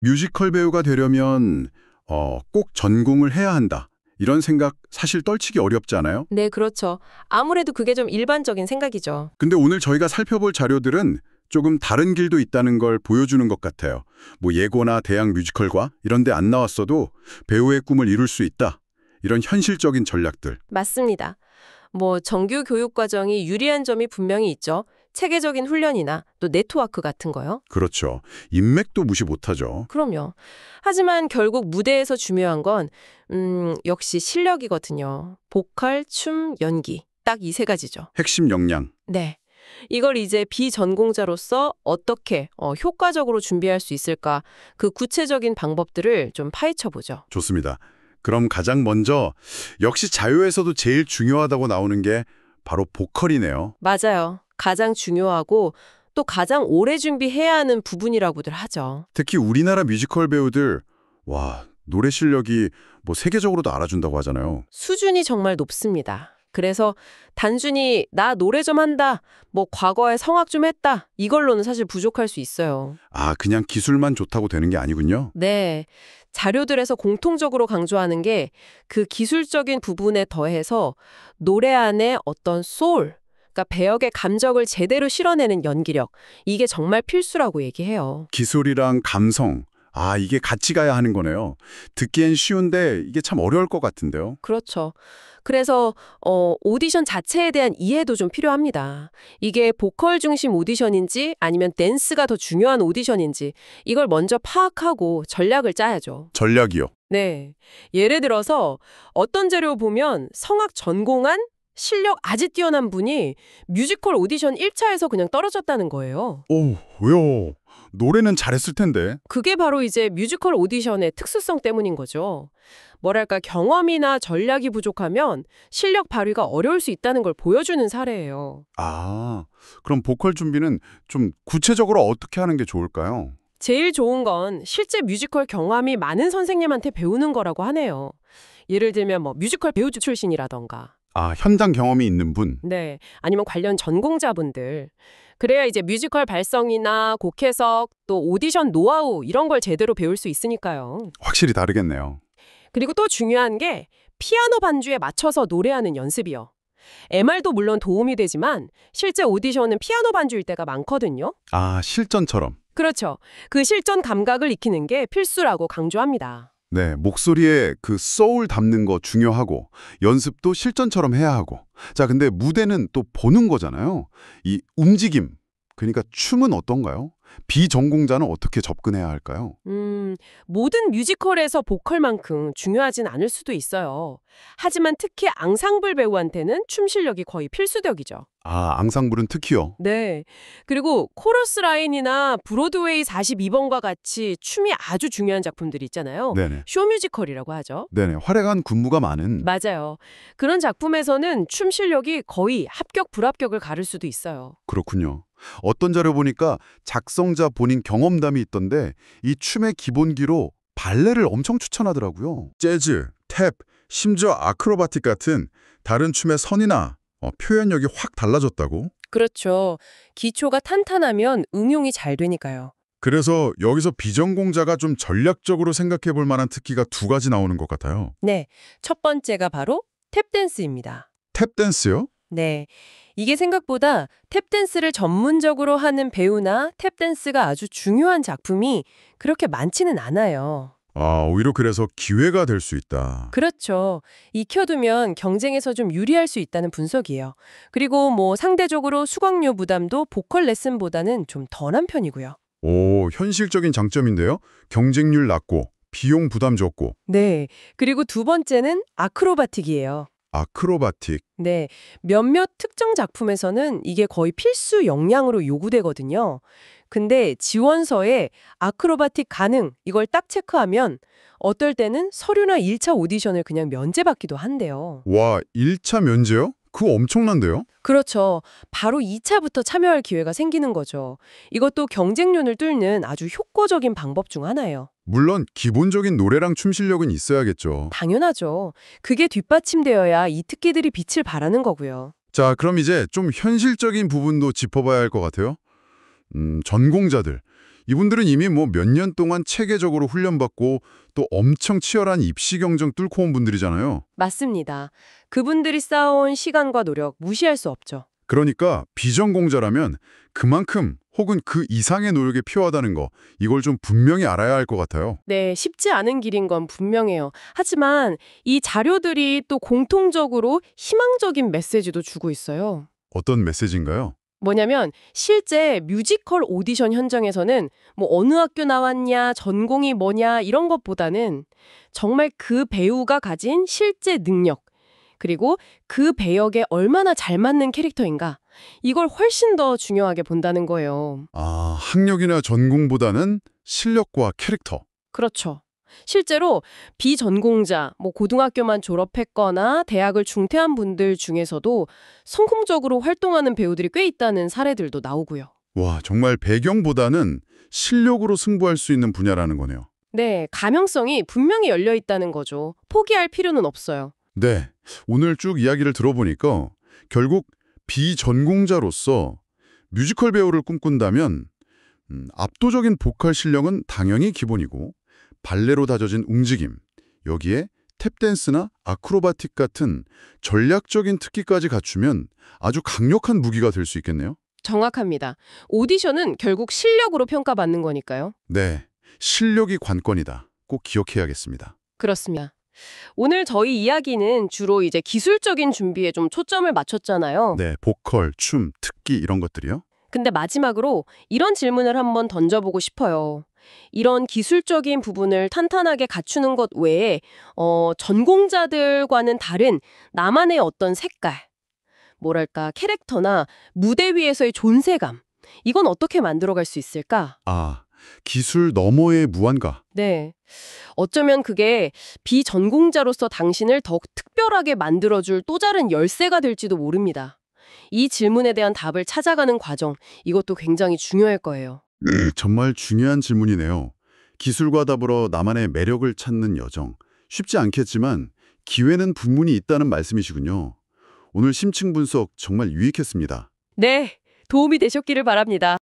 뮤지컬 배우가 되려면 꼭 전공을 해야 한다. 이런 생각 사실 떨치기 어렵잖아요. 네, 그렇죠. 아무래도 그게 좀 일반적인 생각이죠. 근데 오늘 저희가 살펴볼 자료들은 조금 다른 길도 있다는 걸 보여주는 것 같아요. 뭐 예고나 대학 뮤지컬과 이런 데 안 나왔어도 배우의 꿈을 이룰 수 있다. 이런 현실적인 전략들. 맞습니다. 뭐 정규 교육 과정이 유리한 점이 분명히 있죠. 체계적인 훈련이나 또 네트워크 같은 거요. 그렇죠. 인맥도 무시 못하죠. 그럼요. 하지만 결국 무대에서 중요한 건 역시 실력이거든요. 보컬, 춤, 연기. 딱 이 세 가지죠. 핵심 역량. 네. 이걸 이제 비전공자로서 어떻게 효과적으로 준비할 수 있을까? 그 구체적인 방법들을 좀 파헤쳐 보죠. 좋습니다. 그럼 가장 먼저 역시 자료에서도 제일 중요하다고 나오는 게 바로 보컬이네요. 맞아요. 가장 중요하고 또 가장 오래 준비해야 하는 부분이라고들 하죠. 특히 우리나라 뮤지컬 배우들 와, 노래 실력이 뭐 세계적으로도 알아준다고 하잖아요. 수준이 정말 높습니다. 그래서 단순히 나 노래 좀 한다, 뭐 과거에 성악 좀 했다, 이걸로는 사실 부족할 수 있어요. 아, 그냥 기술만 좋다고 되는 게 아니군요. 네. 자료들에서 공통적으로 강조하는 게 그 기술적인 부분에 더해서 노래 안에 어떤 소울, 그러니까 배역의 감정을 제대로 실어내는 연기력, 이게 정말 필수라고 얘기해요. 기술이랑 감성. 아, 이게 같이 가야 하는 거네요. 듣기엔 쉬운데 이게 참 어려울 것 같은데요. 그렇죠. 그래서 오디션 자체에 대한 이해도 좀 필요합니다. 이게 보컬 중심 오디션인지 아니면 댄스가 더 중요한 오디션인지 이걸 먼저 파악하고 전략을 짜야죠. 전략이요. 네. 예를 들어서 어떤 자료 보면 성악 전공한 실력 아주 뛰어난 분이 뮤지컬 오디션 1차에서 그냥 떨어졌다는 거예요. 오, 왜요? 노래는 잘했을 텐데. 그게 바로 이제 뮤지컬 오디션의 특수성 때문인 거죠. 뭐랄까 경험이나 전략이 부족하면 실력 발휘가 어려울 수 있다는 걸 보여주는 사례예요. 아, 그럼 보컬 준비는 좀 구체적으로 어떻게 하는 게 좋을까요? 제일 좋은 건 실제 뮤지컬 경험이 많은 선생님한테 배우는 거라고 하네요. 예를 들면 뭐 뮤지컬 배우 출신이라던가. 아, 현장 경험이 있는 분. 네. 아니면 관련 전공자분들. 그래야 이제 뮤지컬 발성이나 곡 해석, 또 오디션 노하우 이런 걸 제대로 배울 수 있으니까요. 확실히 다르겠네요. 그리고 또 중요한 게 피아노 반주에 맞춰서 노래하는 연습이요. MR도 물론 도움이 되지만 실제 오디션은 피아노 반주일 때가 많거든요. 아, 실전처럼. 그렇죠. 그 실전 감각을 익히는 게 필수라고 강조합니다. 네, 목소리에 그 소울 담는 거 중요하고 연습도 실전처럼 해야 하고. 자, 근데 무대는 또 보는 거잖아요. 이 움직임, 그러니까 춤은 어떤가요? 비전공자는 어떻게 접근해야 할까요? 모든 뮤지컬에서 보컬만큼 중요하진 않을 수도 있어요. 하지만 특히 앙상블 배우한테는 춤 실력이 거의 필수적이죠. 아, 앙상블은 특히요. 네. 그리고 코러스 라인이나 브로드웨이 42번과 같이 춤이 아주 중요한 작품들이 있잖아요. 네네. 쇼뮤지컬이라고 하죠. 네네. 활약한 군무가 많은. 맞아요. 그런 작품에서는 춤 실력이 거의 합격, 불합격을 가를 수도 있어요. 그렇군요. 어떤 자료 보니까 작성자 본인 경험담이 있던데 이 춤의 기본기로 발레를 엄청 추천하더라고요. 재즈, 탭, 심지어 아크로바틱 같은 다른 춤의 선이나 표현력이 확 달라졌다고? 그렇죠. 기초가 탄탄하면 응용이 잘 되니까요. 그래서 여기서 비전공자가 좀 전략적으로 생각해 볼 만한 특기가 두 가지 나오는 것 같아요. 네. 첫 번째가 바로 탭댄스입니다. 탭댄스요? 네. 이게 생각보다 탭댄스를 전문적으로 하는 배우나 탭댄스가 아주 중요한 작품이 그렇게 많지는 않아요. 아, 오히려 그래서 기회가 될 수 있다. 그렇죠. 익혀두면 경쟁에서 좀 유리할 수 있다는 분석이에요. 그리고 뭐 상대적으로 수강료 부담도 보컬 레슨보다는 좀 덜한 편이고요. 오, 현실적인 장점인데요. 경쟁률 낮고 비용 부담 적고 네. 그리고 두 번째는 아크로바틱이에요. 아크로바틱. 네. 몇몇 특정 작품에서는 이게 거의 필수 역량으로 요구되거든요. 근데 지원서에 아크로바틱 가능 이걸 딱 체크하면 어떨 때는 서류나 1차 오디션을 그냥 면제받기도 한대요. 와, 1차 면제요? 그거 엄청난데요? 그렇죠. 바로 2차부터 참여할 기회가 생기는 거죠. 이것도 경쟁률을 뚫는 아주 효과적인 방법 중 하나예요. 물론 기본적인 노래랑 춤 실력은 있어야겠죠. 당연하죠. 그게 뒷받침되어야 이 특기들이 빛을 발하는 거고요. 자, 그럼 이제 좀 현실적인 부분도 짚어봐야 할 것 같아요. 전공자들. 이분들은 이미 뭐 몇 년 동안 체계적으로 훈련받고 또 엄청 치열한 입시 경쟁 뚫고 온 분들이잖아요. 맞습니다. 그분들이 쌓아온 시간과 노력 무시할 수 없죠. 그러니까 비전공자라면 그만큼 혹은 그 이상의 노력이 필요하다는 거, 이걸 좀 분명히 알아야 할 것 같아요. 네, 쉽지 않은 길인 건 분명해요. 하지만 이 자료들이 또 공통적으로 희망적인 메시지도 주고 있어요. 어떤 메시지인가요? 뭐냐면 실제 뮤지컬 오디션 현장에서는 뭐 어느 학교 나왔냐, 전공이 뭐냐 이런 것보다는 정말 그 배우가 가진 실제 능력, 그리고 그 배역에 얼마나 잘 맞는 캐릭터인가, 이걸 훨씬 더 중요하게 본다는 거예요. 아, 학력이나 전공보다는 실력과 캐릭터. 그렇죠. 실제로 비전공자, 뭐 고등학교만 졸업했거나 대학을 중퇴한 분들 중에서도 성공적으로 활동하는 배우들이 꽤 있다는 사례들도 나오고요. 와, 정말 배경보다는 실력으로 승부할 수 있는 분야라는 거네요. 네, 가명성이 분명히 열려 있다는 거죠. 포기할 필요는 없어요. 네, 오늘 쭉 이야기를 들어보니까 결국 비전공자로서 뮤지컬 배우를 꿈꾼다면 압도적인 보컬 실력은 당연히 기본이고 발레로 다져진 움직임, 여기에 탭댄스나 아크로바틱 같은 전략적인 특기까지 갖추면 아주 강력한 무기가 될 수 있겠네요. 정확합니다. 오디션은 결국 실력으로 평가받는 거니까요. 네, 실력이 관건이다. 꼭 기억해야겠습니다. 그렇습니다. 오늘 저희 이야기는 주로 이제 기술적인 준비에 좀 초점을 맞췄잖아요. 네, 보컬, 춤, 특기 이런 것들이요. 근데 마지막으로 이런 질문을 한번 던져보고 싶어요. 이런 기술적인 부분을 탄탄하게 갖추는 것 외에 전공자들과는 다른 나만의 어떤 색깔, 뭐랄까 캐릭터나 무대 위에서의 존재감, 이건 어떻게 만들어갈 수 있을까? 아, 기술 너머의 무한가. 네. 어쩌면 그게 비전공자로서 당신을 더욱 특별하게 만들어줄 또 다른 열쇠가 될지도 모릅니다. 이 질문에 대한 답을 찾아가는 과정, 이것도 굉장히 중요할 거예요. 정말 중요한 질문이네요. 기술과 더불어 나만의 매력을 찾는 여정. 쉽지 않겠지만 기회는 분명히 있다는 말씀이시군요. 오늘 심층 분석 정말 유익했습니다. 네, 도움이 되셨기를 바랍니다.